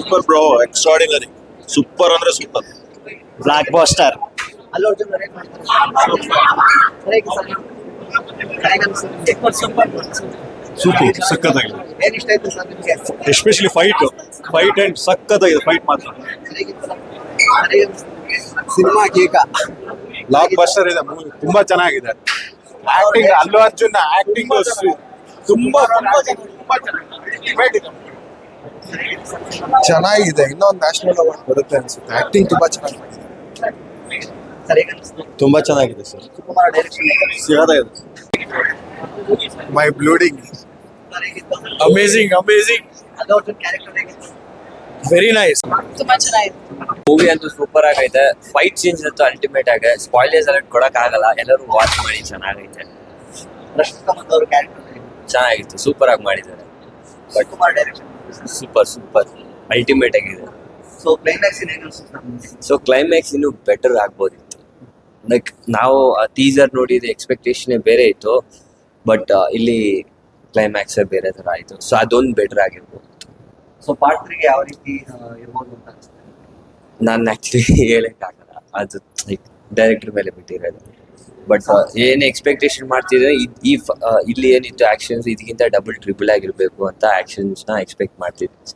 Super bro, extraordinary, super ಅಂದ್ರೆ super. Blockbuster. Allu Arjun direct ಮಾಡ್ತಾರೆ. Super, ಸಕ್ಕತ್ತಾಗಿದೆ. ಏನ್ ಇಷ್ಟ ಆಯ್ತು ಸರ್ ನಿಮ್ಗೆ? ಎಸ್ಪೆಷಲಿ ಫೈಟ್ ಅಂಡ್ ಸಕ್ಕತ್ತಾಗಿದೆ. ಫೈಟ್ ಮಾತ್ರ ಸಿನಿಮಾ ಕೇಕ ಬ್ಲಾಕ್ ಬಸ್ಟರ್ ಇದೆ. ಮೂವಿ ತುಂಬಾ ಚೆನ್ನಾಗಿದೆ. ಆಕ್ಟಿಂಗ್, ಅಲ್ಲು ಅರ್ಜುನ್ ಆಕ್ಟಿಂಗ್ ತುಂಬಾ ಚೆನ್ನಾಗಿದೆ. ಇನ್ನೊಂದು ನ್ಯಾಷನಲ್ ಅವಾರ್ಡ್ ಬರುತ್ತೆ ಅನ್ಸುತ್ತೆ. ಆಕ್ಟಿಂಗ್ ತುಂಬಾ ಚೆನ್ನಾಗಿ ಮಾಡಿದೆ. ಸರ್ ಹೇಗೆ ಅನಿಸ್ತು? ತುಂಬಾ ಚೆನ್ನಾಗಿದೆ ಸರ್. ಸುಕುಮಾರ್ ಡೈರೆಕ್ಷನ್ ಸಿಗದಾಗಿದೆ. ಮೈ ಬ್ಲೂಡಿಂಗ್ ಅಮೇಜಿಂಗ್ ಅಲ್ಲು ಅರ್ಜುನ್ ಕ್ಯಾರೆಕ್ಟರ್ ಹೇಗಿತ್ತು? Very nice. ತುಂಬಾ ಚೆನ್ನಾಗಿತ್ತು. ಮೂವಿ ಅಂತೂ ಸೂಪರ್ ಆಗೈತೆ. ಫೈಟ್ ಸೀನ್ಸ್ ಅಂತೂ ಅಲ್ಟಿಮೇಟ್ ಆಗಿದೆ. ಸ್ಪಾಯ್ಲರ್ಸ್ ಅಲರ್ಟ್ ಕೊಡಕ್ ಆಗಲ್ಲ, ಎಲ್ಲರೂ ವಾಚ್ ಮಾಡಿ. ಚೆನ್ನಾಗೈತೆ, ರಶ್ಮಿಕಾ ಮಂದ್ ಅವ್ರ ಕ್ಯಾರೆಕ್ಟರ್ ಚೆನ್ನಾಗಿತ್ತು, ಸೂಪರ್ ಆಗಿ ಮಾಡಿದ್ದಾರೆ. ಸುಕುಮಾರ್ ಡೈರೆಕ್ಷನ್ ಸೂಪರ್ ಅಲ್ಟಿಮೇಟ್ ಆಗಿದೆ. ಸೊ ಕ್ಲೈಮ್ಯಾಕ್ಸ್ ಏನ್ ಅನಿಸುತ್ತೆ? ಸೊ ಕ್ಲೈಮ್ಯಾಕ್ಸ್ ಇನ್ನೂ ಬೆಟರ್ ಆಗ್ಬೋದಿತ್ತು. ಲೈಕ್ ನಾವು ಟೀಸರ್ ನೋಡಿದ ಎಕ್ಸ್ಪೆಕ್ಟೇಷನ್ ಬೇರೆ ಇತ್ತು, ಬಟ್ ಇಲ್ಲಿ ಕ್ಲೈಮ್ಯಾಕ್ಸ್ ಬೇರೆ ತರ ಆಯ್ತು. ಸೊ ಅದೊಂದು ಬೆಟರ್ ಆಗಿರ್ಬೋದು. ಸೊ ಪಾರ್ಟ್ 3 ಯಾವ ರೀತಿ ಇರ್ಬೋದು ಅಂತ ಅನ್ಸುತ್ತೆ? ನಾನು ಆಕ್ಚುಲಿ ಹೇಳಕ್ಕಾಗಲ್ಲ, ಅದು ಲೈಕ್ ಡೈರೆಕ್ಟರ್ ಮೇಲೆ ಬಿಟ್ಟಿರೋದು. ಬಟ್ ಏನು ಎಕ್ಸ್ಪೆಕ್ಟೇಷನ್ ಮಾಡ್ತಿದ್ರೆ ಇಲ್ಲಿ ಏನಿತ್ತು ಆಕ್ಷನ್ಸ್ ಇದಕ್ಕಿಂತ ಡಬಲ್ ಟ್ರಿಬಲ್ ಆಗಿರ್ಬೇಕು ಅಂತ ಆಕ್ಷನ್ಸ್ನ ಎಕ್ಸ್ಪೆಕ್ಟ್ ಮಾಡ್ತಿದ್ದೆ.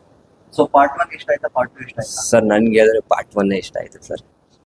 ಸೊ ಪಾರ್ಟ್ 1 ಇಷ್ಟ ಆಯ್ತಾ, ಪಾರ್ಟ್ 2 ಇಷ್ಟ ಆಯ್ತಾ? ಸರ್ ನನ್ಗೆ ಹೇಳಿದ್ರೆ ಪಾರ್ಟ್ 1 ಇಷ್ಟ ಆಯ್ತು ಸರ್.